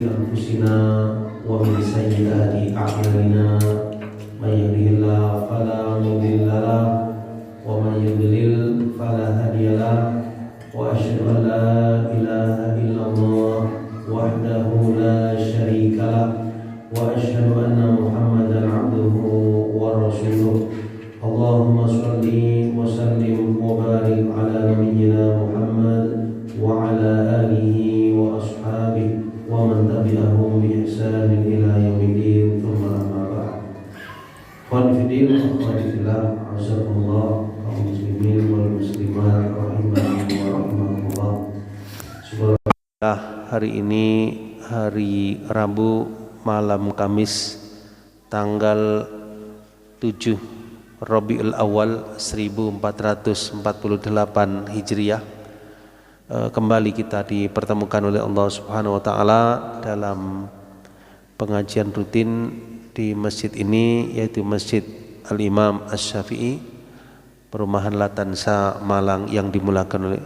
أنفسنا ومن سيئات أعمالنا من يهده الله فلا مضل له ومن يضلل فلا هادي له وأشهد أن لا إله إلا الله وحده لا شريك له وأشهد أن محمدا عبده ورسوله اللهم صل وسلم وبارك على نبينا محمد وعلى آله وأصحابه ومن تبعهم بإحسان إلى يوم الدين ثم أما بعد. Ikhwan fillah, akhwati fillah, azakumullah, kaum muslimin wal muslimat rahimani wa rahimakumullah. Subhanallah, hari ini hari Rabu malam Kamis tanggal 7 Rabiul Awal 1448 Hijriah. Kembali kita dipertemukan oleh Allah Subhanahu wa taala dalam pengajian rutin di masjid ini, yaitu Masjid Al-Imam Asy-Syafi'i, Perumahan Latansa Malang, yang dimulakan oleh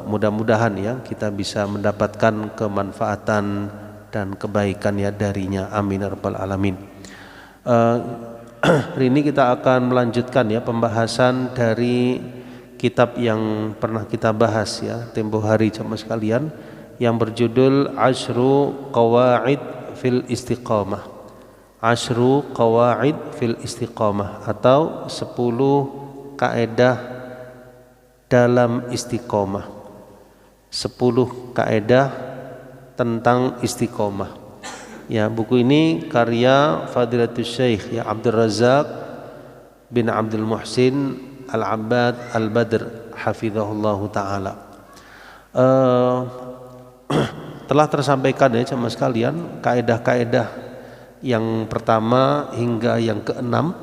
mudah-mudahan ya kita bisa mendapatkan kemanfaatan dan kebaikan ya darinya, amin ya rabbal alamin. Hari ini kita akan melanjutkan ya pembahasan dari kitab yang pernah kita bahas ya tempo hari jamaah sekalian, yang berjudul Ashru Qawaid fil Istiqamah. Ashru Qawaid fil Istiqamah atau 10 kaedah dalam istiqomah. 10 kaedah tentang istiqomah. Ya, buku ini karya Fadilatul Syekh ya Abdul Razak bin Abdul Muhsin Al-Abbad Al-Badr hafizahullahu ta'ala. Telah tersampaikan ya jemaah sekalian kaedah-kaedah yang pertama hingga yang keenam.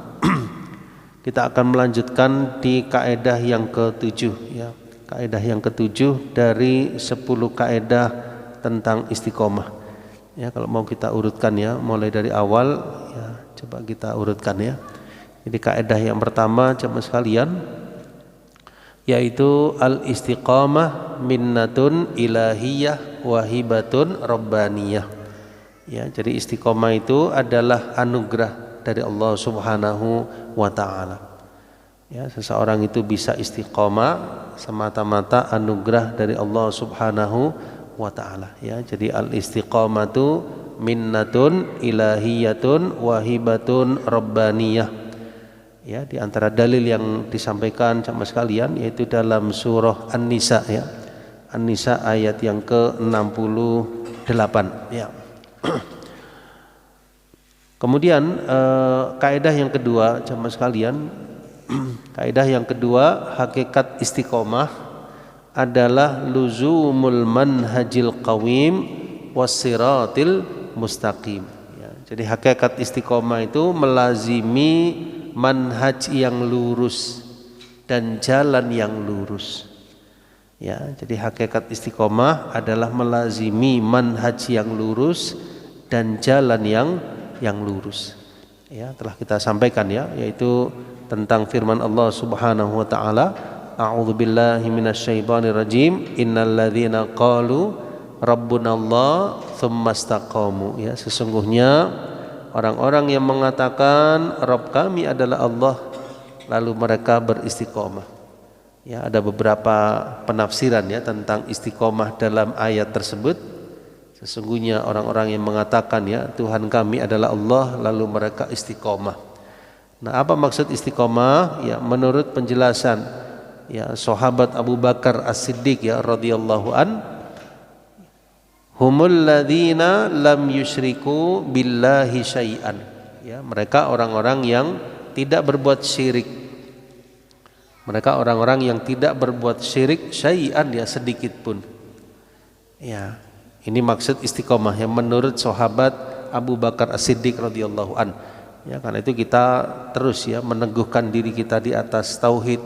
Kita akan melanjutkan di kaedah yang ketujuh ya. Kaedah yang ketujuh dari 10 kaedah tentang istiqomah. Ya, kalau mau kita urutkan ya, mulai dari awal ya, coba kita urutkan ya. Jadi kaidah yang pertama jemaah sekalian yaitu al-istiqamah minnatun ilahiyah wahibatun rabbaniyah. Ya, jadi istiqamah itu adalah anugerah dari Allah Subhanahu wa taala. Ya, seseorang itu bisa istiqamah semata-mata anugerah dari Allah Subhanahu wa taala. Ya, jadi al-istiqamatu minnatun ilahiyatun wahibatun rabbaniyah. Ya, di antara dalil yang disampaikan sama sekalian yaitu dalam surah An-Nisa ya. An-Nisa ayat yang ke-68 ya. Kemudian kaidah yang kedua sama sekalian, kaidah yang kedua, hakikat istiqomah adalah luzumul manhajil qawim wassiratil mustaqim ya. Jadi hakikat istiqomah itu melazimi manhaj yang lurus dan jalan yang lurus. Ya, jadi hakikat istiqomah adalah melazimi manhaj yang lurus dan jalan yang lurus. Ya, telah kita sampaikan ya, yaitu tentang firman Allah Subhanahu wa taala, a'udzubillahi minasyaitonir rajim, innalladzina qalu rabbunallah tsumastaqamu. Ya, sesungguhnya orang-orang yang mengatakan Rabb kami adalah Allah lalu mereka beristiqomah. Ya, ada beberapa penafsiran ya tentang istiqomah dalam ayat tersebut. Sesungguhnya orang-orang yang mengatakan ya Tuhan kami adalah Allah lalu mereka istiqomah. Nah, apa maksud istiqomah? Ya, menurut penjelasan ya sahabat Abu Bakar As-Siddiq ya radhiyallahu an, humul ladzina lam yusyriku billahi syai'an. Ya, mereka orang-orang yang tidak berbuat syirik. Mereka orang-orang yang tidak berbuat syirik syai'an ya sedikit pun. Ya, ini maksud istiqomah yang menurut sahabat Abu Bakar As-Siddiq radhiyallahu an. Ya, karena itu kita terus ya meneguhkan diri kita di atas tauhid,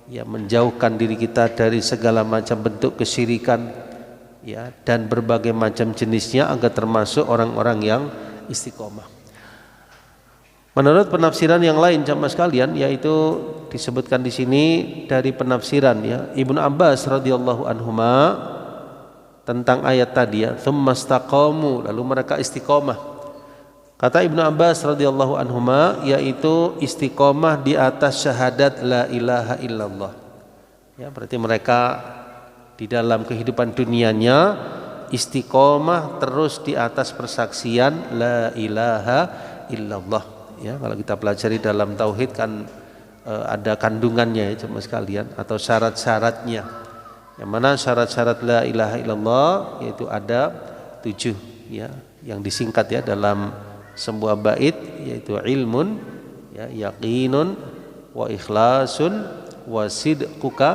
ya menjauhkan diri kita dari segala macam bentuk kesyirikan. Ya, dan berbagai macam jenisnya agar termasuk orang-orang yang istiqomah. Menurut penafsiran yang lain jamaah sekalian, yaitu disebutkan di sini dari penafsiran ya Ibnu Abbas radhiyallahu anhuma, tentang ayat tadi ya, tsumastaqamu, lalu mereka istiqomah. Kata Ibnu Abbas radhiyallahu anhuma, yaitu istiqomah di atas syahadat la ilaha illallah. Ya, berarti mereka di dalam kehidupan dunianya istiqomah terus di atas persaksian la ilaha illallah. Ya, kalau kita pelajari dalam tauhid kan ada kandungannya ya jemaah sekalian, atau syarat-syaratnya. Yang mana syarat-syarat la ilaha illallah yaitu ada 7 ya, yang disingkat ya dalam sebuah bait, yaitu ilmun ya, yaqinun wa ikhlasun wa sidquka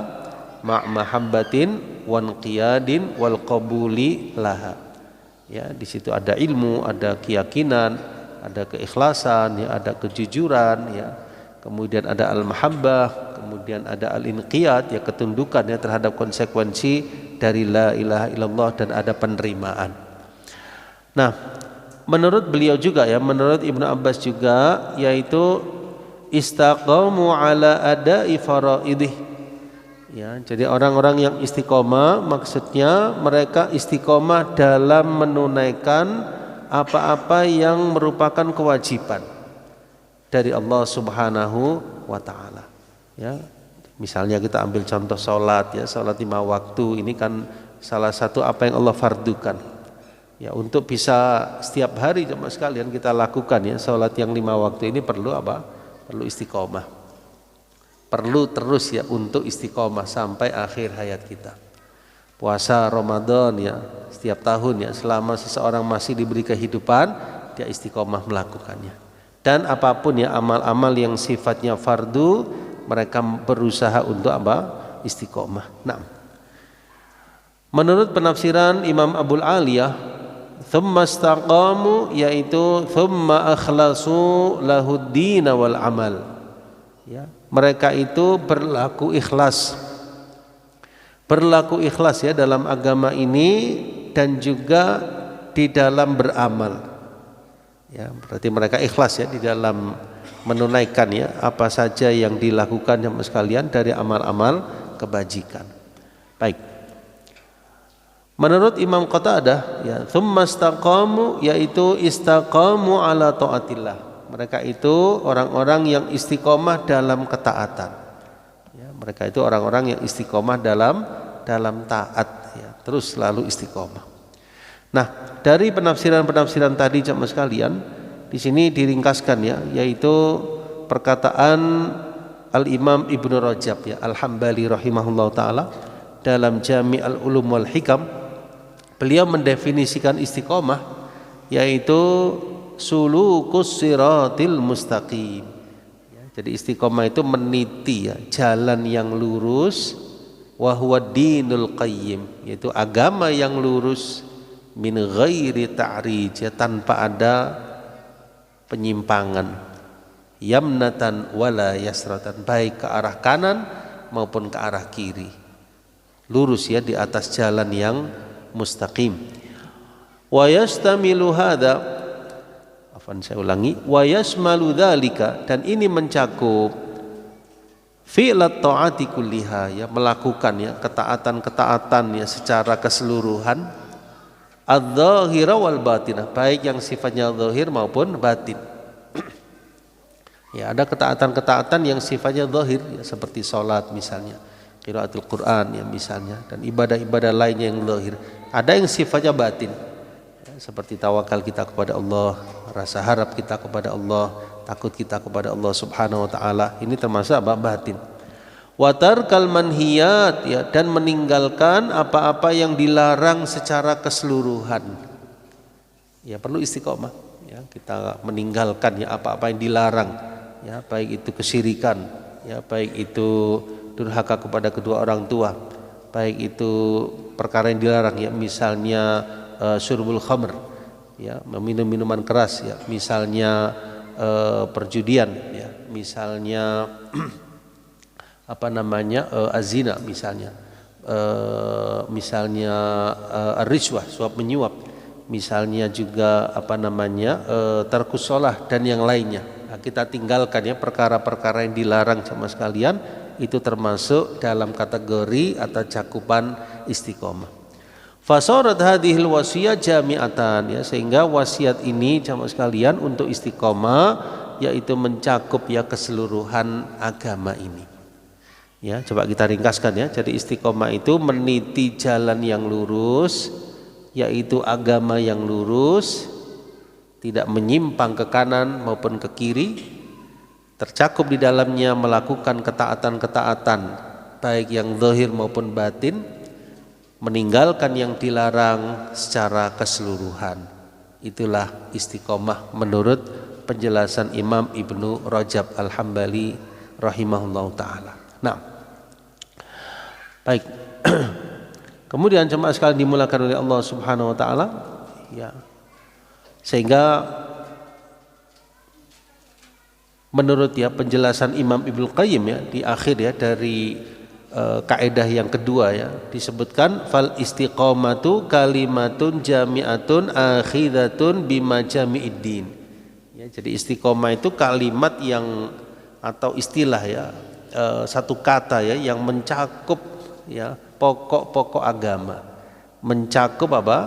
ma' mahabbatin wa inqiyadin wal qabuli laha. Ya, di situ ada ilmu, ada keyakinan, ada keikhlasan ya, ada kejujuran ya. Kemudian ada al-mahabbah, kemudian ada al-inqiyad ya, ketundukan ya terhadap konsekuensi dari la ilaha illallah, dan ada penerimaan. Nah, menurut beliau juga ya, menurut Ibnu Abbas juga, yaitu istaqamu ala ada'i faraidih. Ya, jadi orang-orang yang istiqomah maksudnya mereka istiqomah dalam menunaikan apa-apa yang merupakan kewajiban dari Allah Subhanahu wa taala. Ya, misalnya kita ambil contoh salat ya, salat 5 waktu ini kan salah satu apa yang Allah fardukan. Ya, untuk bisa setiap hari jemaah sekalian kita lakukan ya salat yang 5 waktu ini perlu apa? Perlu istiqomah. Perlu terus ya untuk istiqomah sampai akhir hayat kita. Puasa Ramadan ya setiap tahun ya, selama seseorang masih diberi kehidupan dia istiqomah melakukannya. Dan apapun ya amal-amal yang sifatnya fardu, mereka berusaha untuk apa? Istiqomah. Nah, menurut penafsiran Imam Abul Aliyah, thumma istaqamu, yaitu thumma akhlasu lahuddin wal amal. Ya, mereka itu berlaku ikhlas ya dalam agama ini, dan juga di dalam beramal. Ya, berarti mereka ikhlas ya di dalam menunaikan ya apa saja yang dilakukan jemaah sekalian dari amal-amal kebajikan. Baik. Menurut Imam Qatadah ya, tsumma istaqamu, yaitu istaqamu ala taatillah. Mereka itu orang-orang yang istiqomah dalam ketaatan. Ya, mereka itu orang-orang yang istiqomah dalam taat ya, terus selalu istiqomah. Nah, dari penafsiran-penafsiran tadi jemaah sekalian, di sini diringkaskan ya, yaitu perkataan Al-Imam Ibnu Rajab ya, Al-Hambali rahimahullah taala dalam Jami' al-Ulum wal Hikam. Beliau mendefinisikan istiqomah yaitu sulukus siratil mustaqim. Ya, jadi istiqomah itu meniti ya jalan yang lurus, wa huwa dinul qayyim, yaitu agama yang lurus, min ghairi ta'rij ya, tanpa ada penyimpangan, yamnatan wala yasratan, baik ke arah kanan maupun ke arah kiri, lurus ya di atas jalan yang mustaqim. Wa yastamilu hadza, saya ulangi, wa yasmalu dzalika, dan ini mencakup fi'lat ta'ati kulliha ya, melakukan ya ketaatan-ketaatan ya secara keseluruhan, adz-dzahira wal batinah, baik yang sifatnya zahir maupun batin. Ya, ada ketaatan-ketaatan yang sifatnya zahir ya, seperti salat misalnya, qiraatul Quran ya misalnya, dan ibadah-ibadah lainnya yang zahir. Ada yang sifatnya batin ya, seperti tawakal kita kepada Allah, rasa harap kita kepada Allah, takut kita kepada Allah Subhanahu wa taala. Ini termasuk apa? Batin. Wa tarkal manhiyat ya, dan meninggalkan apa-apa yang dilarang secara keseluruhan. Ya, perlu istiqomah ya, kita meninggalkan ya apa-apa yang dilarang ya, baik itu kesyirikan ya, baik itu durhaka kepada kedua orang tua, baik itu perkara yang dilarang ya, misalnya syurbul khamr ya, meminum minuman keras ya, misalnya perjudian ya, misalnya azina misalnya, ar-rishwah, suap menyuap, misalnya juga tarkus shalah dan yang lainnya. Nah, kita tinggalkan ya perkara-perkara yang dilarang sama sekalian, itu termasuk dalam kategori atau cakupan istiqomah. Fasarat hadhil wasiyah jami'atan, ya, sehingga wasiat ini jamaah sekalian untuk istiqomah yaitu mencakup ya keseluruhan agama ini. Ya, coba kita ringkaskan ya. Jadi istiqomah itu meniti jalan yang lurus, yaitu agama yang lurus, tidak menyimpang ke kanan maupun ke kiri, tercakup di dalamnya melakukan ketaatan-ketaatan baik yang zahir maupun batin, meninggalkan yang dilarang secara keseluruhan. Itulah istiqomah menurut penjelasan Imam Ibnu Rajab Al-Hambali rahimahullahu taala. Nah, baik. Kemudian jemaah sekalian dimulakan oleh Allah Subhanahu wa taala, ya. Sehingga menurut ya penjelasan Imam Ibnu Qayyim ya di akhir ya dari kaidah yang kedua ya disebutkan fal istiqomatu kalimatun jami'atun akhidatun bima jami'iddin. Ya, jadi istiqomah itu kalimat yang atau istilah ya satu kata ya yang mencakup ya pokok-pokok agama, mencakup apa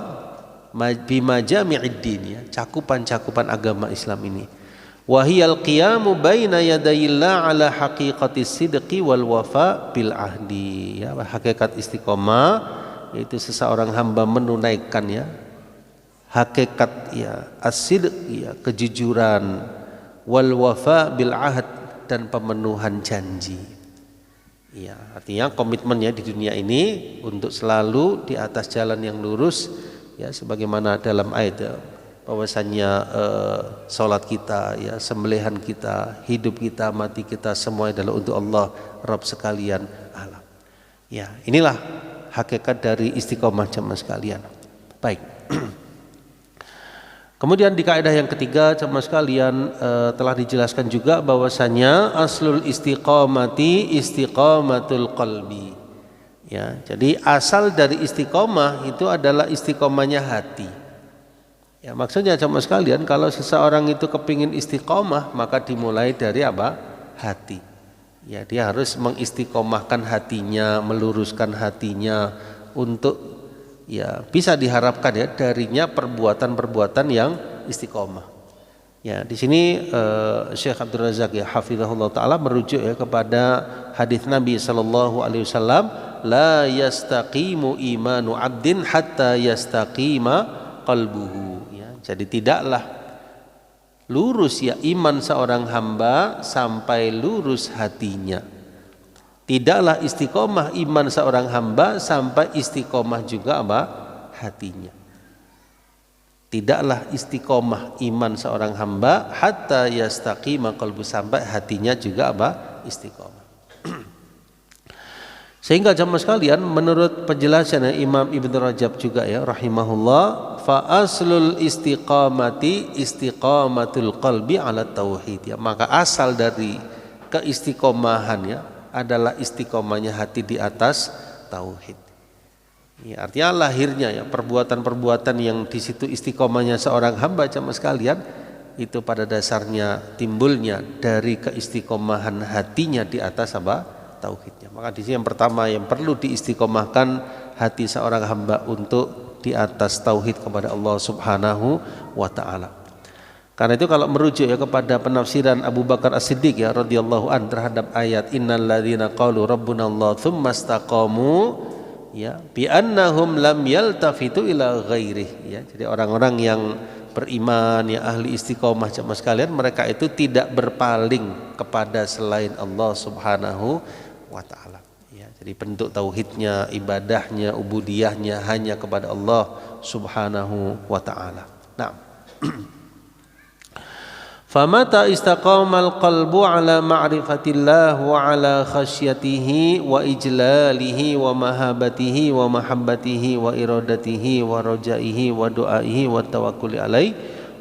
bima jami'iddin ya cakupan-cakupan agama Islam ini. Wahiyal qiyamu baina yadayillah ala haqiqatis sidqi wal wafa bil ahdi, ya, hakikat istiqomah yaitu seseorang hamba menunaikan ya hakikat ya as-sidq ya kejujuran, wal wafa bil ahd dan pemenuhan janji. Ya, artinya komitmennya di dunia ini untuk selalu di atas jalan yang lurus ya sebagaimana dalam ayat ya, bahwasannya salat kita ya sembelihan kita, hidup kita, mati kita semua adalah untuk Allah Rabb sekalian alam. Ya, inilah hakikat dari istiqomah jemaah sekalian. Baik. Kemudian di kaidah yang ketiga jemaah sekalian telah dijelaskan juga bahwasanya aslul istiqomati istiqomatul qalbi. Ya, jadi asal dari istiqomah itu adalah istiqomahnya hati. Ya, maksudnya jemaah sekalian kalau seseorang itu kepingin istiqomah maka dimulai dari apa? Hati. Ya, dia harus mengistiqomahkan hatinya, meluruskan hatinya untuk ya bisa diharapkan ya darinya perbuatan-perbuatan yang istiqomah. Ya, di sini Syekh Abdul Razak ya hafizahullah taala merujuk ya kepada hadis Nabi sallallahu alaihi wasallam, la yastaqimu imanu 'abdin hatta yastaqima qalbuhu. Jadi tidaklah lurus ya iman seorang hamba sampai lurus hatinya. Tidaklah istiqomah iman seorang hamba sampai istiqomah juga apa? Hatinya. Tidaklah istiqomah iman seorang hamba hatta yastaqima qalbu sampai hatinya juga apa? Istiqomah. Sehingga jemaah sekalian menurut penjelasan Imam Ibnu Rajab juga ya rahimahullah, fa aslul istiqamati istiqamatul qalbi ala tauhid, ya, maka asal dari keistiqomahan ya adalah istiqomahnya hati di atas tauhid. Ya, artinya lahirnya ya perbuatan-perbuatan yang di situ istiqomahnya seorang hamba jemaah sekalian itu pada dasarnya timbulnya dari keistiqomahan hatinya di atas apa? Tauhidnya. Maka di sini yang pertama yang perlu diistiqomahkan hati seorang hamba untuk di atas tauhid kepada Allah Subhanahu wa taala. Karena itu kalau merujuk ya kepada penafsiran Abu Bakar As-Siddiq ya radhiyallahu an terhadap ayat innal ladzina qalu rabbunallah tsumma istaqamu ya bi annahum lam yaltafitu ila ghairih, ya. Jadi orang-orang yang beriman ya ahli istiqomah jemaah sekalian mereka itu tidak berpaling kepada selain Allah Subhanahu wa ta'ala, ya. Jadi bentuk tauhidnya, ibadahnya, ubudiyahnya hanya kepada Allah Subhanahu wa ta'ala. Nah, famata istaqamal qalbu ala ma'rifatillah wa ala khasyatihi wa ijlalihi wa mahabatihi wa mahabbatihi wa iradatihi wa rajaihi wa du'aihi wa tawakkuli alaih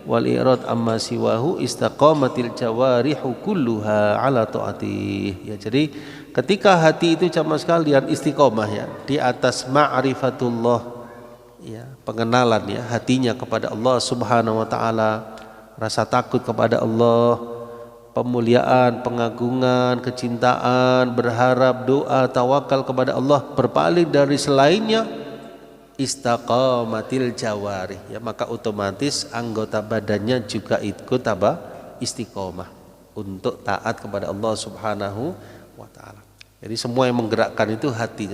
wal irad amma siwahu istaqamatil jawarihu kulluha ala ta'atih. Ya, jadi ketika hati itu jamaah sekalian istiqomah ya di atas ma'rifatullah ya pengenalan ya hatinya kepada Allah Subhanahu wa taala, rasa takut kepada Allah, pemuliaan, pengagungan, kecintaan, berharap, doa, tawakal kepada Allah, berpaling dari selainnya, istaqamatil jawarih, ya, maka otomatis anggota badannya juga ikut apa? Istiqomah untuk taat kepada Allah Subhanahu wa taala. Jadi semua yang menggerakkan itu hati,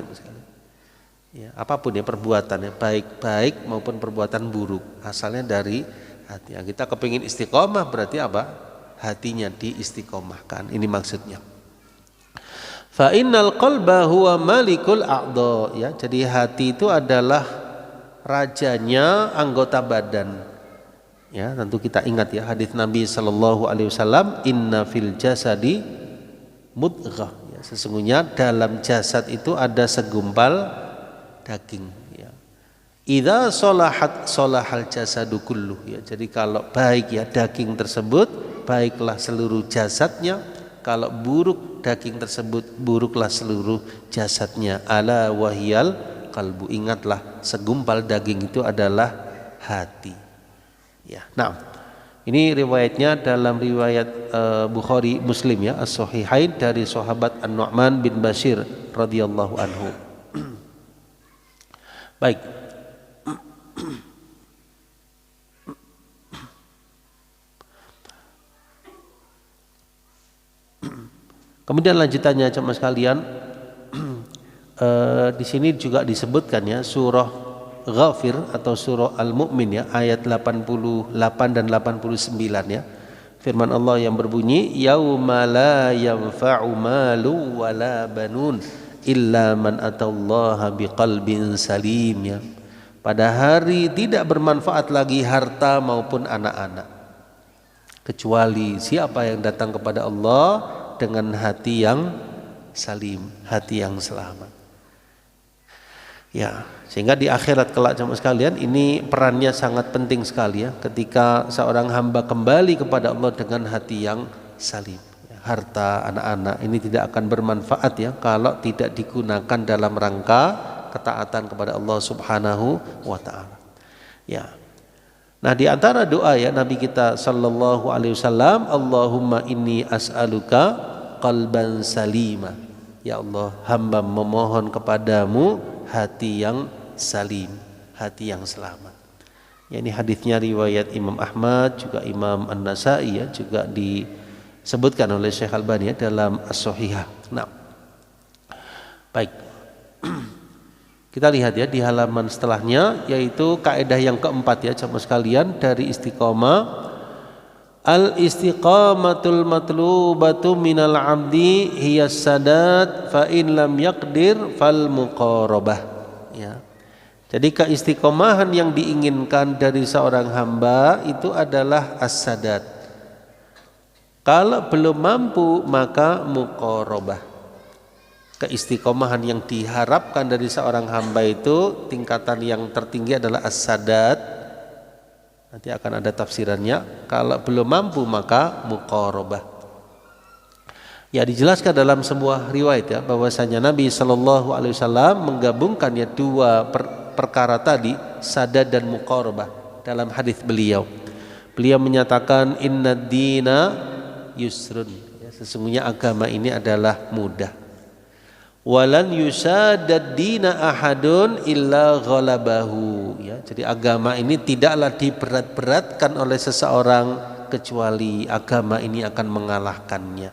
ya, apapun ya perbuatannya, baik maupun perbuatan buruk, asalnya dari hati. Yang kita kepingin istiqomah berarti apa? Hatinya diistiqomahkan. Ini maksudnya. Fa innal qalba huwa malikul a'dha, ya. Jadi hati itu adalah rajanya anggota badan. Ya, tentu kita ingat ya hadis Nabi sallallahu alaihi wasallam, inna fil jasadi mudghah, ya, sesungguhnya dalam jasad itu ada segumpal daging, ya. Idza sholahat sholahal jasadu kulluh, ya. Jadi kalau baik ya daging tersebut, baiklah seluruh jasadnya. Kalau buruk daging tersebut, buruklah seluruh jasadnya. Ala wahiyal qalbu, ingatlah segumpal daging itu adalah hati. Ya. Nah, ini riwayatnya dalam riwayat Bukhari Muslim ya, As-Sahihain dari sahabat An-Nu'man bin Bashir radhiyallahu anhu. Baik. Kemudian lanjutannya jemaah sekalian, di sini juga disebutkan ya surah Ghafir atau surah Al-Mu'min ya, ayat 88 dan 89 ya. Firman Allah yang berbunyi, yauma la yanfa'u malu wala banun illa man atallaha biqalbin salim, ya. Pada hari tidak bermanfaat lagi harta maupun anak-anak kecuali siapa yang datang kepada Allah dengan hati yang salim, hati yang selamat. Ya, sehingga di akhirat kelak jemaah sekalian, ini perannya sangat penting sekali ya, ketika seorang hamba kembali kepada Allah dengan hati yang salim. Harta, anak-anak ini tidak akan bermanfaat ya kalau tidak digunakan dalam rangka ketaatan kepada Allah Subhanahu wa taala. Ya. Nah, di antara doa ya Nabi kita sallallahu alaihi wasallam, Allahumma inni as'aluka qalban salima. Ya Allah, hamba memohon kepadamu hati yang salim, hati yang selamat. Ya, ini hadisnya riwayat Imam Ahmad, juga Imam An-Nasai ya, juga disebutkan oleh Syekh Albani ya, dalam As-Sahihah. Nah, baik. Kita lihat ya di halaman setelahnya, yaitu kaidah yang keempat ya jemaah sekalian dari istiqomah. Al istiqamatul matlubatu minal abdi hiya sadat fa in lam yaqdir fal muqarabah, ya. Jadi keistiqomahan yang diinginkan dari seorang hamba itu adalah as-sadat. Kalau belum mampu maka muqarabah. Keistiqomahan yang diharapkan dari seorang hamba itu tingkatan yang tertinggi adalah as-sadat. Nanti akan ada tafsirannya. Kalau belum mampu maka muqarabah. Ya, dijelaskan dalam sebuah riwayat ya bahwasanya Nabi Shallallahu Alaihi Wasallam menggabungkan ya dua perkara tadi, sadat dan muqarabah, dalam hadis beliau. Beliau menyatakan inna dina yusrun, ya, sesungguhnya agama ini adalah mudah. Walan yusadad dina ahadun illa ghalabahu, ya. Jadi agama ini tidaklah diberat-beratkan oleh seseorang kecuali agama ini akan mengalahkannya.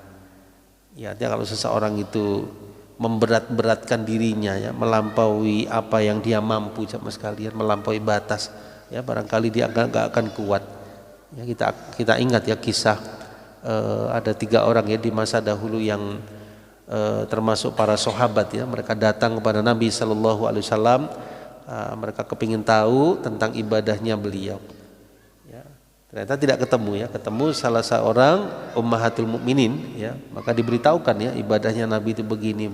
Ya, kalau seseorang itu memberat-beratkan dirinya ya, melampaui apa yang dia mampu jemaah sekalian, melampaui batas, ya barangkali dia enggak akan kuat. Ya, kita ingat ya kisah ada 3 orang ya di masa dahulu yang termasuk para sahabat ya, mereka datang kepada Nabi Sallallahu Alaihi Wasallam, mereka kepingin tahu tentang ibadahnya beliau. Ya, ternyata tidak ketemu ya, ketemu salah seorang ummahatul mukminin ya, maka diberitahukan ya ibadahnya Nabi itu begini.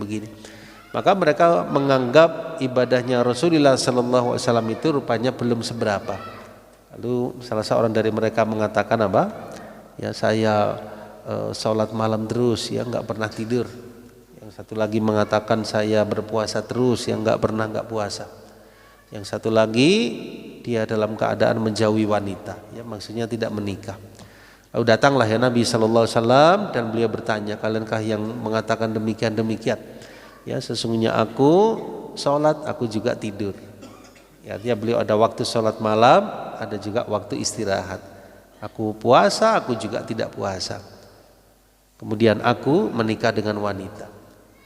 Maka mereka menganggap ibadahnya Rasulullah Sallallahu Alaihi Wasallam itu rupanya belum seberapa. Lalu salah seorang dari mereka mengatakan apa? Ya, saya sholat malam terus ya, nggak pernah tidur. Satu lagi mengatakan saya berpuasa terus, yang nggak puasa. Yang satu lagi dia dalam keadaan menjauhi wanita, ya maksudnya tidak menikah. Lalu datanglah ya Nabi Sallallahu Alaihi Wasallam dan beliau bertanya, kaliankah yang mengatakan demikian? Ya, sesungguhnya aku sholat, aku juga tidur. Ya, artinya beliau ada waktu sholat malam, ada juga waktu istirahat. Aku puasa, aku juga tidak puasa. Kemudian aku menikah dengan wanita.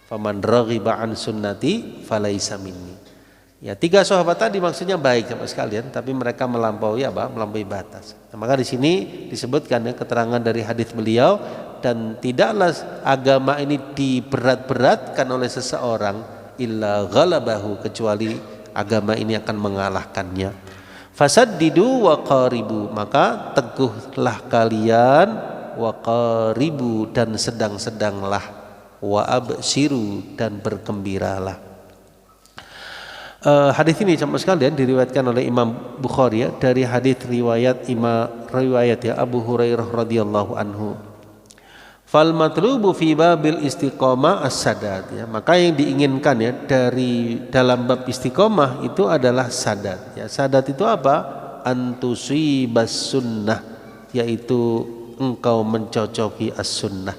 Faman raghiba an sunnati falaisa minni. Ya, 3 sahabat tadi maksudnya baik sama sekalian, tapi mereka melampaui melampaui batas. Nah, maka di sini disebutkan ya keterangan dari hadis beliau, dan tidaklah agama ini diberat-beratkan oleh seseorang illa ghalabahu, kecuali agama ini akan mengalahkannya. Fasaddidu wa qaribu, maka teguhlah kalian, wa qaribu, dan sedang-sedanglah, wa abshiru, dan bergembiralah. Hadis ini sama sekalian diriwayatkan oleh Imam Bukhari ya, dari hadis riwayat Abu Hurairah radhiyallahu anhu. Fal matlubu fi babil istiqomah as-sadad ya, maka yang diinginkan ya dari dalam bab istiqomah itu adalah sadat ya. Sadat itu apa? Antusibas sunnah, yaitu engkau mencocoki as-sunnah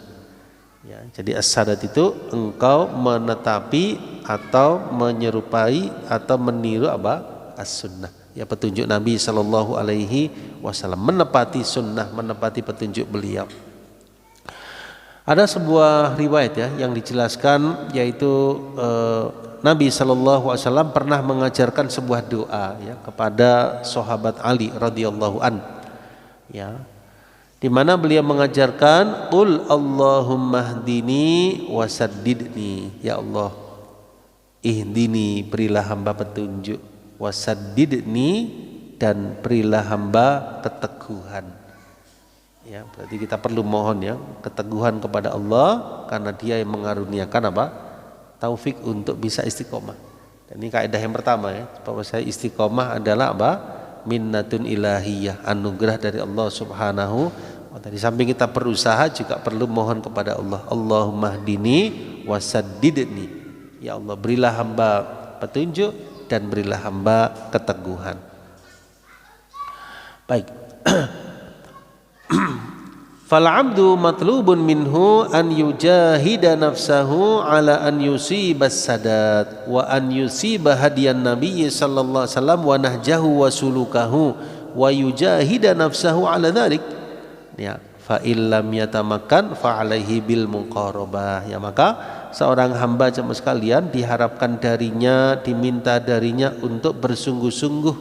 ya. Jadi as-sadat itu engkau menetapi atau menyerupai atau meniru as-sunnah ya, petunjuk Nabi sallallahu alaihi wasallam, menepati sunnah, menepati petunjuk beliau. Ada sebuah riwayat ya yang dijelaskan, yaitu Nabi sallallahu alaihi wasallam pernah mengajarkan sebuah doa ya kepada sahabat Ali radhiyallahu an ya, di mana beliau mengajarkan qul Allahumma hdini wasaddidni, ya Allah ihdini, berilah hamba petunjuk, wasaddidni, dan berilah hamba keteguhan ya. Berarti kita perlu mohon ya keteguhan kepada Allah, karena Dia yang mengaruniakan taufik untuk bisa istiqomah. Dan ini kaidah yang pertama ya, bahwa saya istiqomah adalah minnatun ilahiyah, anugerah dari Allah Subhanahu wa ta'ala. Di samping kita berusaha, juga perlu mohon kepada Allah, Allahumma hdini wasaddidni, ya Allah berilah hamba petunjuk dan berilah hamba keteguhan. Baik. Fal abdu matlubun minhu an yujahida nafsahu ala an yusibas sadat wa an yusiba hadiyan nabiy sallallahu alaihi wasallam wa nahjahu wa sulukahu wa yujahida nafsahu ala dzalik ya. Fa illam yatamakkan fa alaihi bil muqarabah ya. Maka seorang hamba jemaah sekalian diharapkan darinya, diminta darinya untuk bersungguh-sungguh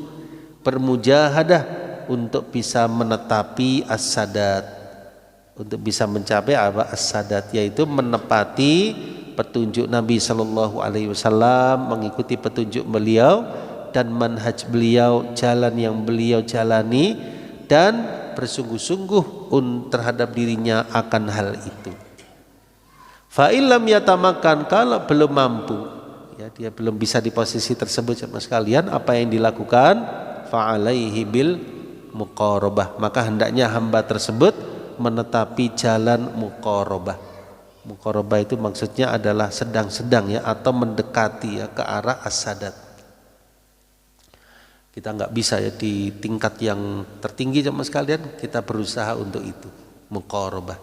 bermujahadah untuk bisa menetapi as-sadat, untuk bisa mencapai as-sadat, yaitu menepati petunjuk Nabi sallallahu alaihi wasallam, mengikuti petunjuk beliau dan manhaj beliau, jalan yang beliau jalani, dan bersungguh-sungguh terhadap dirinya akan hal itu. Fa illam yatamakan, kalau belum mampu ya, dia belum bisa di posisi tersebut sama sekalian, apa yang dilakukan? Fa alaihi bil muqarabah, maka hendaknya hamba tersebut menetapi jalan muqarabah. Muqarabah itu maksudnya adalah sedang-sedang ya, atau mendekati ya ke arah as-sadat. Kita nggak bisa ya di tingkat yang tertinggi sama sekalian, kita berusaha untuk itu, muqarabah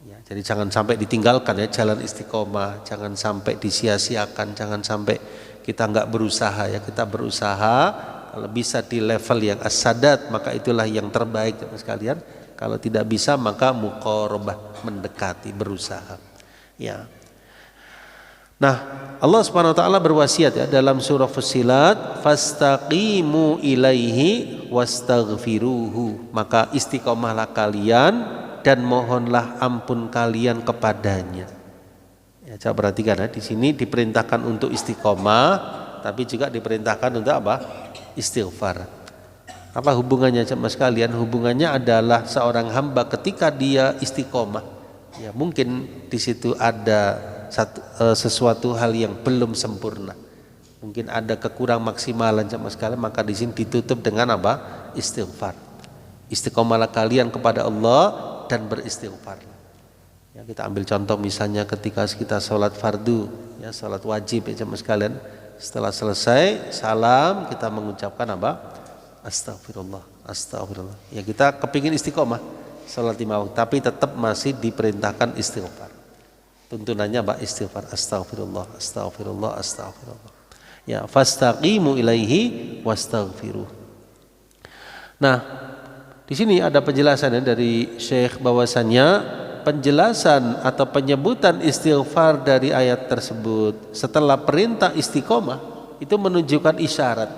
ya. Jadi jangan sampai ditinggalkan ya jalan istiqomah, jangan sampai disia-siakan, jangan sampai kita nggak berusaha ya. Kita berusaha, kalau bisa di level yang as-sadat, maka itulah yang terbaik sama sekalian. Kalau tidak bisa, maka muqarabah, mendekati, berusaha ya. Nah, Allah Subhanahu wa taala berwasiat ya dalam surah Fussilat, fastaqimu ilaihi wastaghfiruhu, maka istiqomahlah kalian dan mohonlah ampun kalian kepadanya. Ya, coba perhatikan ya, di sini diperintahkan untuk istiqomah, tapi juga diperintahkan untuk istighfar. Apa hubungannya jemaah sekalian? Hubungannya adalah seorang hamba ketika dia istiqomah, ya mungkin di situ ada sesuatu hal yang belum sempurna, mungkin ada kekurang maksimalan jemaah sekalian, maka di sini ditutup dengan istighfar. Istiqomahlah kalian kepada Allah dan beristighfar. Ya, kita ambil contoh misalnya ketika kita sholat fardu, ya sholat wajib ya jemaah sekalian. Setelah selesai salam, kita mengucapkan astagfirullah, astagfirullah. Ya, kita kepingin istiqomah sholat 5 waktu, tapi tetap masih diperintahkan istighfar. Tuntunannya istighfar, astagfirullah, astagfirullah, astagfirullah. Ya, fastaqimu ilaihi wastaghfiruh. Nah, di sini ada penjelasannya dari Syekh bahwasannya penjelasan atau penyebutan istighfar dari ayat tersebut setelah perintah istiqomah itu menunjukkan isyarat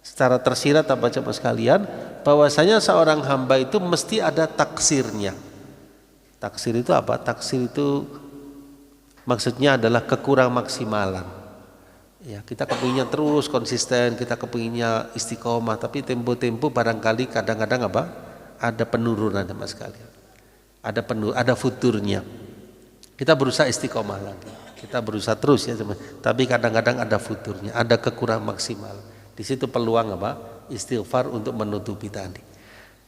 secara tersirat baca sekalian bahwasanya seorang hamba itu mesti ada taksirnya. Taksir itu apa? Taksir itu maksudnya adalah kekurang maksimalan. Ya, kita kepinginnya terus konsisten, kita kepinginnya istiqomah, tapi tempo-tempo barangkali kadang-kadang apa? Ada penurunan sama sekali. Ada futurnya. Kita berusaha istiqomah lagi. Kita berusaha terus ya, tapi kadang-kadang ada futurnya, ada kekurang maksimal. Di situ peluang apa? Istighfar untuk menutupi tadi.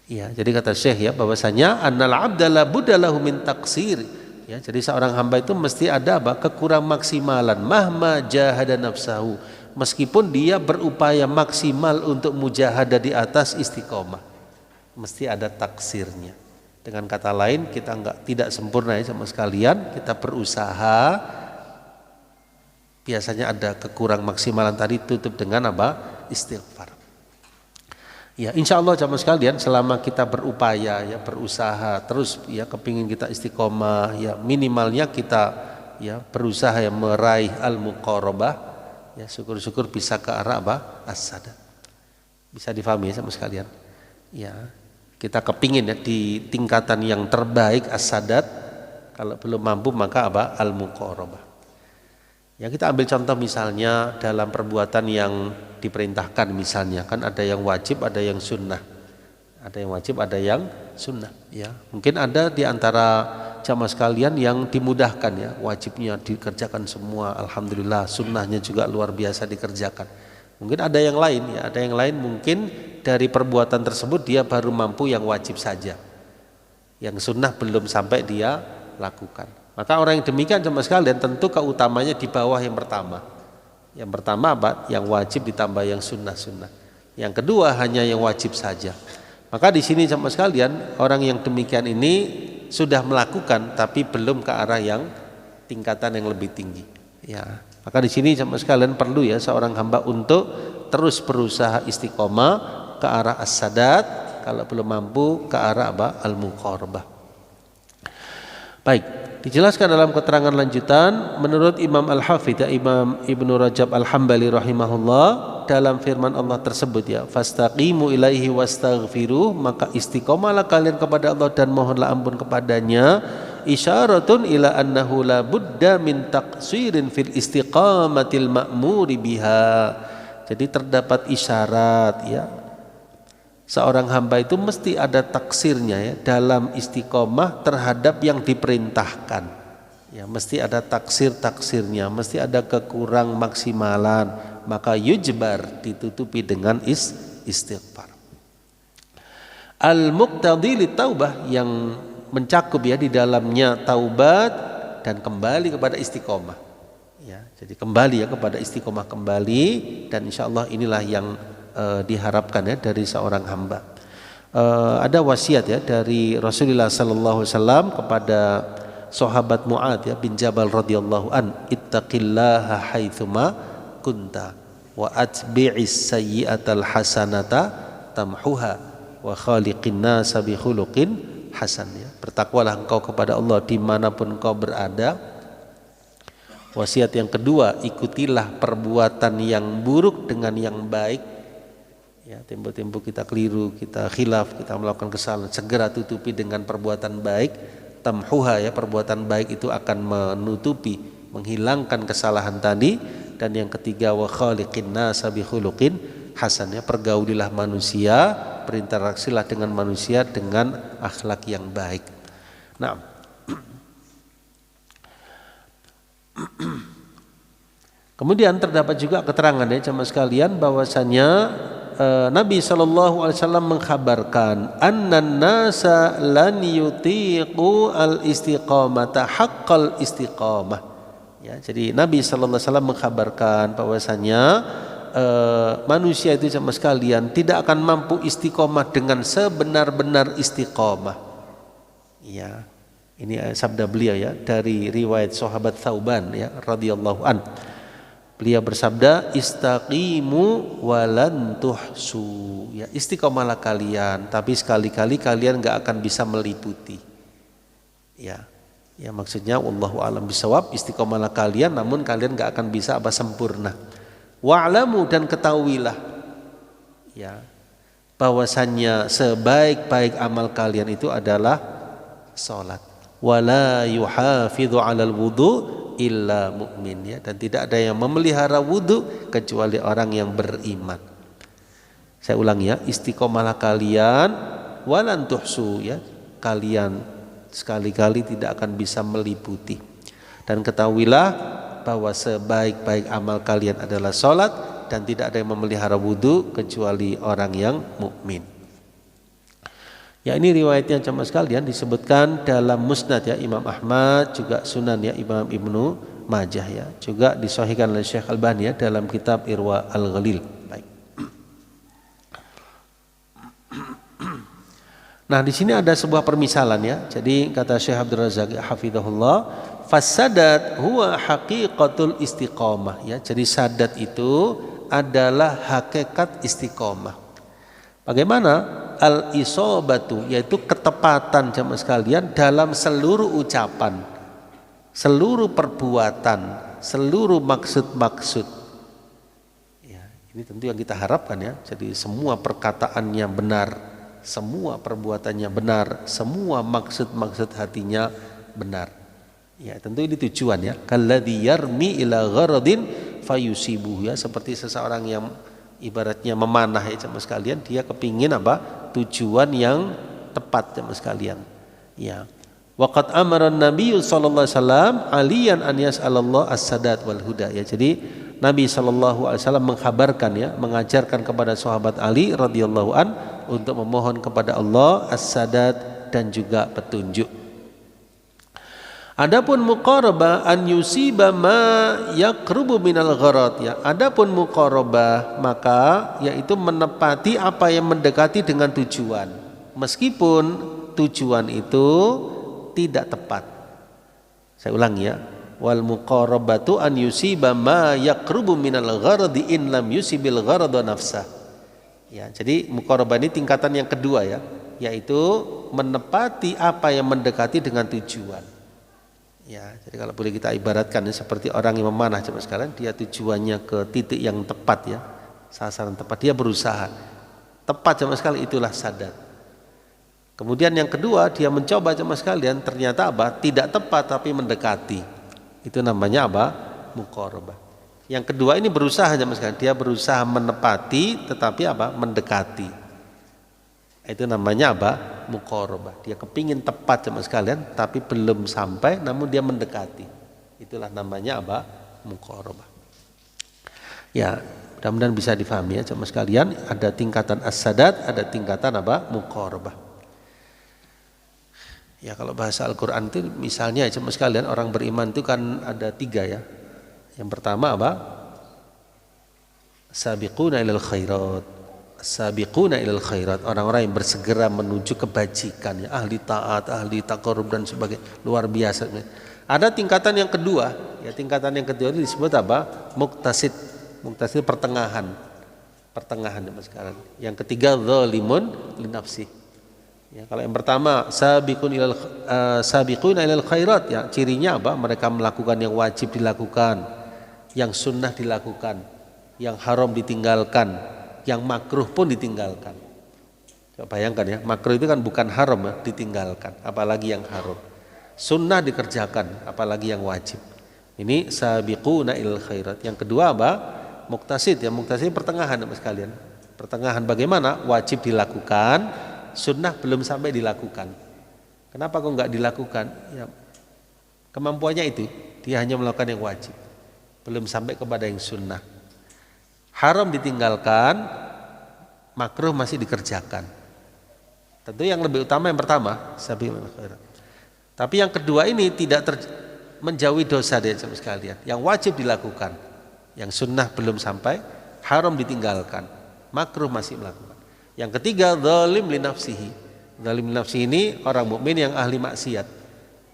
Ya, jadi kata Syekh ya bahwasanya annal abda la buddalahu min taksir. Ya, jadi seorang hamba itu mesti ada apa? Kekurang maksimalan. Mahma jahada nafsahu. Meskipun dia berupaya maksimal untuk mujahadah di atas istiqomah, mesti ada taksirnya. Dengan kata lain kita tidak sempurna ya sama sekalian. Kita berusaha. Biasanya ada kekurang maksimalan tadi tutup dengan apa? Istighfar. Ya, insya Allah jamaah sekalian selama kita berupaya ya berusaha terus ya kepingin kita istiqomah ya minimalnya kita ya berusaha ya meraih al-muqarabah ya syukur-syukur bisa ke arah apa? As-sadat. Bisa difahami ya jamaah sekalian. Ya, kita kepingin ya di tingkatan yang terbaik as-sadat, kalau belum mampu maka apa? Al-muqarabah. Ya, kita ambil contoh misalnya dalam perbuatan yang diperintahkan misalnya kan ada yang wajib, ada yang sunnah. Ada yang wajib, ada yang sunnah ya. Mungkin ada di antara jamaah sekalian yang dimudahkan ya, wajibnya dikerjakan semua alhamdulillah, sunnahnya juga luar biasa dikerjakan. Mungkin ada yang lain ya, ada yang lain mungkin dari perbuatan tersebut dia baru mampu yang wajib saja. Yang sunnah belum sampai dia lakukan. Maka orang yang demikian jemaah sekalian tentu keutamanya di bawah yang pertama. Yang pertama apa? Yang wajib ditambah yang sunnah-sunnah. Yang kedua hanya yang wajib saja. Maka di sini jemaah sekalian orang yang demikian ini sudah melakukan tapi belum ke arah yang tingkatan yang lebih tinggi. Ya. Maka di sini jemaah sekalian perlu ya seorang hamba untuk terus berusaha istiqomah ke arah as-sadat, kalau belum mampu ke arah apa? Al-muqarabah. Baik. Dijelaskan dalam keterangan lanjutan menurut Imam Al-Hafidh Imam Ibnu Rajab Al-Hambali rahimahullah dalam firman Allah tersebut ya fastaqimu ilaihi wastaghfiruh, maka istiqomahlah kalian kepada Allah dan mohonlah ampun kepadanya, isyaratun ila annahu la budda min taqsirin fil istiqamatil ma'muri biha. Jadi terdapat isyarat ya seorang hamba itu mesti ada taksirnya ya dalam istiqomah terhadap yang diperintahkan. Ya, mesti ada taksirnya, mesti ada kekurang maksimalan, maka yujbar ditutupi dengan istighfar. Al-muqtadi li taubah yang mencakup ya di dalamnya taubat dan kembali kepada istiqomah. Ya, jadi kembali ya kepada istiqomah kembali dan insyaallah inilah yang diharapkan ya dari seorang hamba. Ada wasiat ya dari Rasulullah sallallahu alaihi wasallam kepada sahabat Mu'adz ya bin Jabal radhiyallahu an, ittaqillaha haitsuma kunta wa atbi'is sayyi'atal hasanata tamhuha wa khaliqin nasa bi khuluqin hasan ya. Bertakwalah engkau kepada Allah dimanapun engkau berada. Wasiat yang kedua, ikutilah perbuatan yang buruk dengan yang baik. Ya, tempo-tempo kita keliru, kita khilaf, kita melakukan kesalahan, segera tutupi dengan perbuatan baik. Tamhuha ya, perbuatan baik itu akan menutupi, menghilangkan kesalahan tadi. Dan yang ketiga wa khaliqin nasa bi khuluqin hasan ya, pergaulilah manusia, berinteraksilah dengan manusia dengan akhlak yang baik. Nah, kemudian terdapat juga keterangan ya jemaah sekalian bahwasanya Nabi SAW mengkhabarkan annan nasa lan yutiqu al istiqamata haqqal istiqamah. Ya, jadi Nabi SAW mengkhabarkan bahwasanya manusia itu sama sekalian tidak akan mampu istiqomah dengan sebenar-benar istiqomah. Ya, ini sabda beliau ya dari riwayat sahabat Thauban ya radhiyallahu an. Beliau bersabda, istaqimu walan tuhsu. Ya, istiqomalah kalian, tapi sekali-kali kalian nggak akan bisa meliputi. Ya, ya maksudnya wallahu a'lam bishawab, istiqomalah kalian, namun kalian nggak akan bisa sempurna. Wa'lamu, dan ketahuilah, ya, bahwasannya sebaik-baik amal kalian itu adalah salat. Wala yuhafidhu 'alal wudu illa mu'min, ya, dan tidak ada yang memelihara wudu kecuali orang yang beriman. Saya ulangi ya, istiqomalah kalian walan tuhsu, ya, kalian sekali-kali tidak akan bisa meliputi. Dan ketahuilah bahwa sebaik-baik amal kalian adalah salat, dan tidak ada yang memelihara wudu kecuali orang yang mukmin. Ya, ini riwayatnya jamaah sekalian disebutkan dalam Musnad ya Imam Ahmad, juga Sunan ya Imam Ibnu Majah, ya, juga disahihkan oleh Syekh Albani ya dalam kitab Irwa Al-Ghalil. Baik. Nah, di sini ada sebuah permisalan ya. Jadi kata Syekh Abdul Razak hafizahullah, fasadat huwa haqiqatul istiqomah, ya. Jadi sadat itu adalah hakikat istiqomah. Bagaimana? Al-isobatu, yaitu ketepatan jamaah sekalian dalam seluruh ucapan, seluruh perbuatan, seluruh maksud-maksud. Ya, ini tentu yang kita harapkan ya. Jadi semua perkataannya benar, semua perbuatannya benar, semua maksud-maksud hatinya benar. Ya, tentu ini tujuan ya. Kalladzi yarmi ila gharadin fayusibuhu, ya, seperti seseorang yang ibaratnya memanah ya jemaah sekalian, dia kepingin apa? Tujuan yang tepat jemaah sekalian. Ya. Waqad amara Nabi sallallahu alaihi wasallam aliyan an yas'alallah as-sadat wal huda, ya. Jadi Nabi sallallahu alaihi wasallam mengkhabarkan ya, mengajarkan kepada sahabat Ali radhiyallahu an untuk memohon kepada Allah as-sadat dan juga petunjuk. Adapun muqarabah an yusiba ma yaqrubu minal gharad, ya. Adapun muqarabah maka yaitu menepati apa yang mendekati dengan tujuan, meskipun tujuan itu tidak tepat. Saya ulangi ya. Wal muqarabatu an yusiba ma yaqrubu minal gharad in lam yusibil gharad nafsah. Ya, jadi muqarabah ini tingkatan yang kedua ya, yaitu menepati apa yang mendekati dengan tujuan. Ya, jadi kalau boleh kita ibaratkan ya, seperti orang yang memanah jemaah sekalian, dia tujuannya ke titik yang tepat ya, sasaran tepat, dia berusaha tepat jemaah sekalian, itulah sadat. Kemudian yang kedua, dia mencoba jemaah sekalian, ternyata apa? Tidak tepat tapi mendekati. Itu namanya apa? Muqarabah. Yang kedua ini berusaha jemaah sekalian, dia berusaha menepati tetapi apa? Mendekati. Itu namanya apa? Muqarabah. Dia kepingin tepat jemaah sekalian tapi belum sampai, namun dia mendekati. Itulah namanya apa? Muqarabah. Ya, mudah-mudahan bisa difahami ya jemaah sekalian, ada tingkatan as-sadat, ada tingkatan apa? Muqarabah. Ya, kalau bahasa Al-Qur'an itu misalnya jemaah sekalian, orang beriman itu kan ada 3 ya. Yang pertama apa? Sabiquna ilal khairat. Sabiquna ilal khairat, orang-orang yang bersegera menuju kebajikan ya, ahli taat, ahli taqarrub dan sebagainya, luar biasa. Ada tingkatan yang kedua, ya, tingkatan yang kedua itu disebut apa? Muqtasid. Muqtasid pertengahan. Pertengahan sekarang. Yang ketiga zalimun li nafsi. Ya, kalau yang pertama sabiquna ilal khairat, ya, cirinya apa? Mereka melakukan yang wajib dilakukan, yang sunnah dilakukan, yang haram ditinggalkan, yang makruh pun ditinggalkan. Coba bayangkan ya, makruh itu kan bukan haram ya, ditinggalkan, apalagi yang haram. Sunnah dikerjakan, apalagi yang wajib. Ini sabiquna ilal khairat. Yang kedua apa? Muqtasid, ya, muqtasid pertengahan Mas sekalian. Pertengahan bagaimana? Wajib dilakukan, sunnah belum sampai dilakukan. Kenapa kok enggak dilakukan? Ya, kemampuannya itu, dia hanya melakukan yang wajib, belum sampai kepada yang sunnah. Haram ditinggalkan, makruh masih dikerjakan. Tentu yang lebih utama yang pertama, sabiqul khairat. Tapi yang kedua ini tidak menjauhi dosa dia sekalian. Yang wajib dilakukan, yang sunnah belum sampai, haram ditinggalkan, makruh masih melakukan. Yang ketiga, zalim li nafsihi. Zalim li nafsihi ini orang mukmin yang ahli maksiat.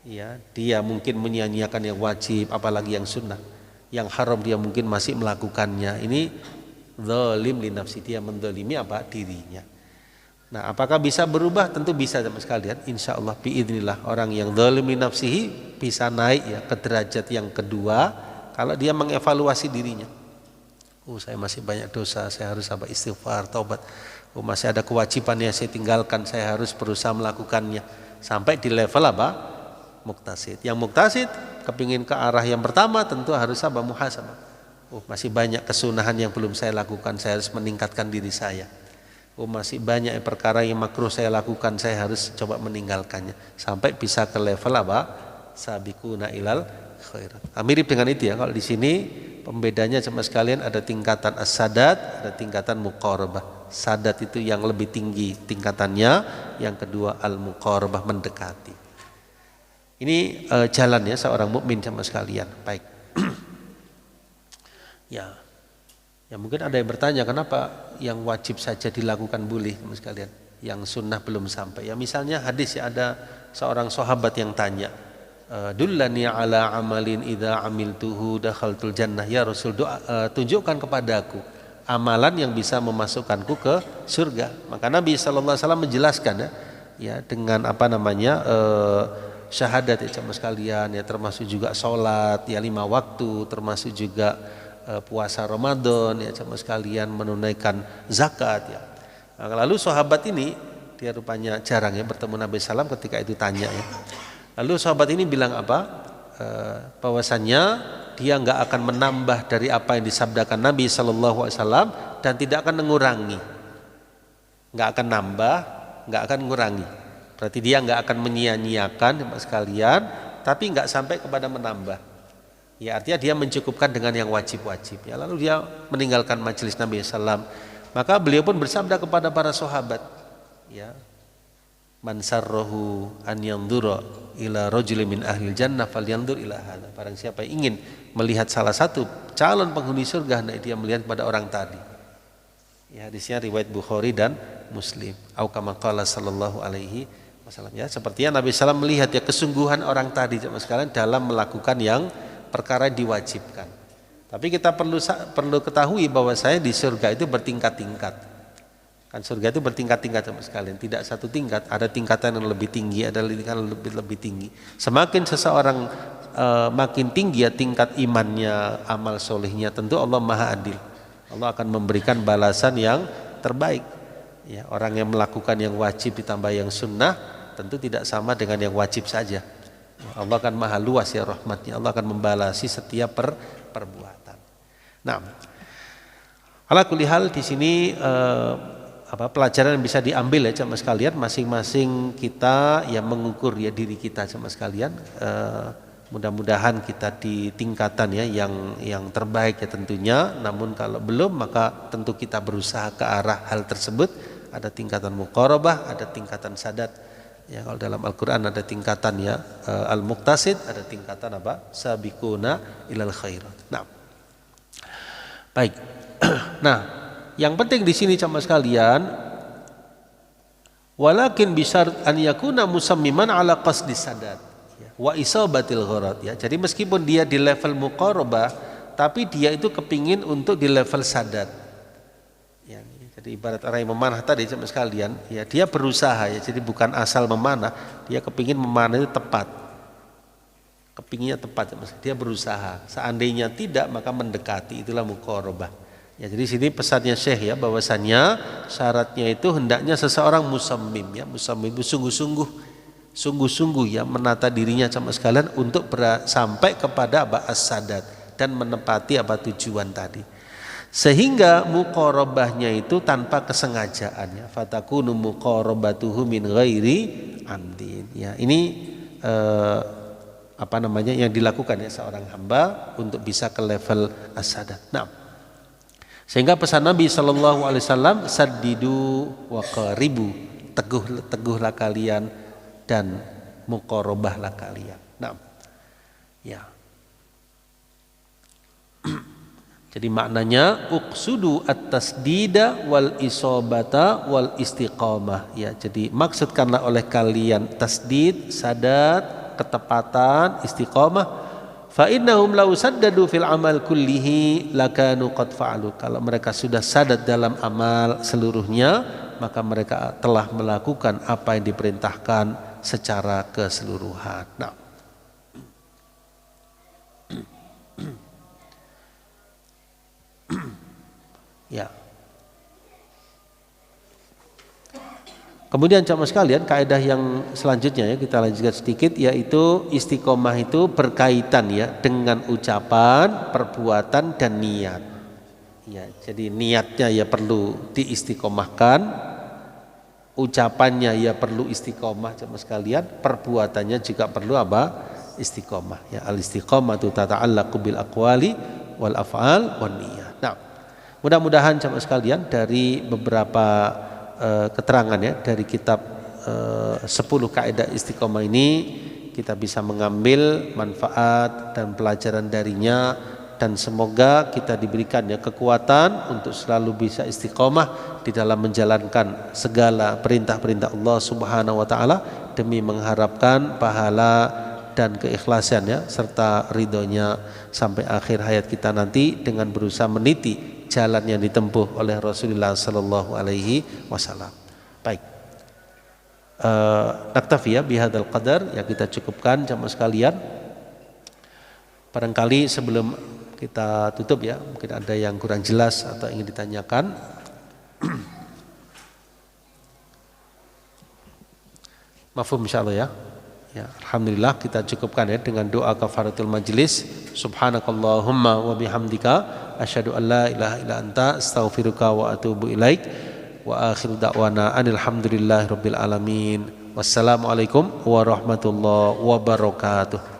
Ya, dia mungkin menyia-nyiakan yang wajib, apalagi yang sunnah. yang haram dia mungkin masih melakukannya. Ini zalim li nafsi, dia mendolimi apa? Dirinya. Nah, apakah bisa berubah? Tentu bisa teman sekalian. Insya Allah biidznillah orang yang zalim li nafsihi bisa naik ya ke derajat yang kedua kalau dia mengevaluasi dirinya. Saya masih banyak dosa, saya harus apa? Istighfar, taubat. Masih ada kewajiban yang saya tinggalkan, saya harus berusaha melakukannya sampai di level apa? Muktasid. Yang muktasid kepingin ke arah yang pertama tentu harus apa? Muhasabah. Masih banyak kesunahan yang belum saya lakukan, saya harus meningkatkan diri saya. Masih banyak perkara yang makruh saya lakukan, saya harus coba meninggalkannya sampai bisa ke level apa? Sabiquna ilal khairat. Mirip dengan itu ya. Kalau di sini pembedanya sama sekalian ada tingkatan as-sadat, ada tingkatan muqarabah. Sadat itu yang lebih tinggi tingkatannya, yang kedua al-muqarabah, mendekati. Ini jalannya seorang mukmin sama sekalian. Baik. Ya mungkin ada yang bertanya kenapa yang wajib saja dilakukan boleh sama sekalian, yang sunnah belum sampai. Ya misalnya hadis ya, ada seorang sahabat yang tanya, dullani ala amalin idza amiltuhu dakhaltul jannah, ya Rasul, tunjukkan kepadaku amalan yang bisa memasukkanku ke surga. Maka Nabi sallallahu alaihi wasallam menjelaskan ya dengan apa namanya syahadat ya sama sekalian ya, termasuk juga salat ya 5 waktu, termasuk juga puasa Ramadan ya sama sekalian, menunaikan zakat ya. Nah, lalu sahabat ini dia rupanya jarang ya bertemu Nabi sallam ketika itu tanya ya. Lalu sahabat ini bilang apa? Bahwasannya dia nggak akan menambah dari apa yang disabdakan Nabi Sallallahu Alaihi Wasallam dan tidak akan mengurangi, nggak akan nambah, nggak akan mengurangi. Berarti dia nggak akan menyia-nyiakan sekalian, tapi nggak sampai kepada menambah. Ya artinya dia mencukupkan dengan yang wajib-wajib. Ya lalu dia meninggalkan majelis Nabi Sallam. Maka beliau pun bersabda kepada para sahabat, ya, man sarrahu an yanzura ila rajulin min ahlil jannah falyanzur ila hadza. Barang siapa yang ingin melihat salah satu calon penghuni surga, hendaknya dia melihat pada orang tadi. Ya, hadisnya riwayat Bukhari dan Muslim. Au kama qala sallallahu alaihi wasallam. Ya, sepertinya Nabi sallam melihat ya kesungguhan orang tadi sama sekalian dalam melakukan yang perkara diwajibkan. Tapi kita perlu ketahui bahwa saya di surga itu bertingkat-tingkat. Kan surga itu bertingkat-tingkat sama sekalian, tidak satu tingkat, ada tingkatan yang lebih tinggi, ada tingkatan yang lebih tinggi. Semakin seseorang makin tinggi ya tingkat imannya, amal solehnya, tentu Allah Maha Adil. Allah akan memberikan balasan yang terbaik. Ya, orang yang melakukan yang wajib ditambah yang sunnah tentu tidak sama dengan yang wajib saja. Allah akan maha luas ya rahmatnya, Allah akan membalasi setiap perbuatan. Nah, ala kulli hal di sini pelajaran yang bisa diambil ya sama sekalian, masing-masing kita ya mengukur ya diri kita sama sekalian. Mudah-mudahan kita di tingkatan ya yang terbaik ya tentunya. Namun kalau belum maka tentu kita berusaha ke arah hal tersebut. Ada tingkatan muqarabah, ada tingkatan sadat. Ya, kalau dalam Al-Quran ada tingkatan ya al-muqtasid, ada tingkatan apa? Sabiquna ilal khairat. Nah, baik. Nah, yang penting di sini sama sekalian, walakin bisar an yakuna musammiman ala qasdi sadat ya, wa isabatil gharad ya. Jadi meskipun dia di level muqarabah, tapi dia itu kepingin untuk di level sadat. Ya, jadi ibarat orang yang memanah tadi sama sekalian, ya dia berusaha ya. Jadi bukan asal memanah, dia kepingin memanah itu tepat. Kepinginnya tepat, dia berusaha. Seandainya tidak maka mendekati, itulah muqarabah. Ya, jadi sini pesannya Syekh ya, bahwasannya syaratnya itu hendaknya seseorang musammim ya, musammim itu sungguh-sungguh ya menata dirinya sama sekalian untuk sampai kepada as-sadat dan menepati tujuan tadi. Sehingga muqarabahnya itu tanpa kesengajaan ya, fatakunu muqarabatuhu min ghairi amdin ya. Ini yang dilakukan ya seorang hamba untuk bisa ke level as-sadat. Nah, sehingga pesan Nabi sallallahu alaihi wasallam, saddidu wa qaribu, teguhlah kalian dan muqarabahlah kalian. Nah, ya. Jadi maknanya uqsudu at-tasdida wal isobata wal istiqamah ya. Jadi maksudkanlah oleh kalian tasdid, sadat, ketepatan, istiqamah. Fa innahum law saddadu fil amal kullihi lakanu qad fa'alu. Kalau mereka sudah sadad dalam amal seluruhnya, maka mereka telah melakukan apa yang diperintahkan secara keseluruhan. Nah. Ya. Kemudian jamaah sekalian, kaidah yang selanjutnya ya kita lanjutkan sedikit, yaitu istiqomah itu berkaitan ya dengan ucapan, perbuatan dan niat. Ya, jadi niatnya ya perlu diistiqomahkan, ucapannya ya perlu istiqomah jamaah sekalian, perbuatannya juga perlu apa? Istiqomah. Ya, al-istiqomatu tata'allaqu bil aqwali wal af'al wan niyat. Nah, mudah-mudahan jamaah sekalian dari beberapa keterangan ya dari kitab 10 kaidah istiqomah ini kita bisa mengambil manfaat dan pelajaran darinya, dan semoga kita diberikan ya kekuatan untuk selalu bisa istiqomah di dalam menjalankan segala perintah-perintah Allah Subhanahu wa taala demi mengharapkan pahala dan keikhlasan ya serta ridhonya sampai akhir hayat kita nanti dengan berusaha meniti jalan yang ditempuh oleh Rasulullah sallallahu alaihi wasallam. Baik. Naktafi ya bihadzal qadar, ya kita cukupkan jamaah sekalian. Barangkali sebelum kita tutup ya, mungkin ada yang kurang jelas atau ingin ditanyakan. Mafhum insyaallah ya. Ya, alhamdulillah kita cukupkan ya dengan doa kafaratul majlis. Subhanakallahumma wa bihamdika asyhadu an la ilaha illa anta astaghfiruka wa atubu ilaik. Wa akhiru da'wana anil hamdulillahi rabbil alamin. Wassalamualaikum warahmatullahi wabarakatuh.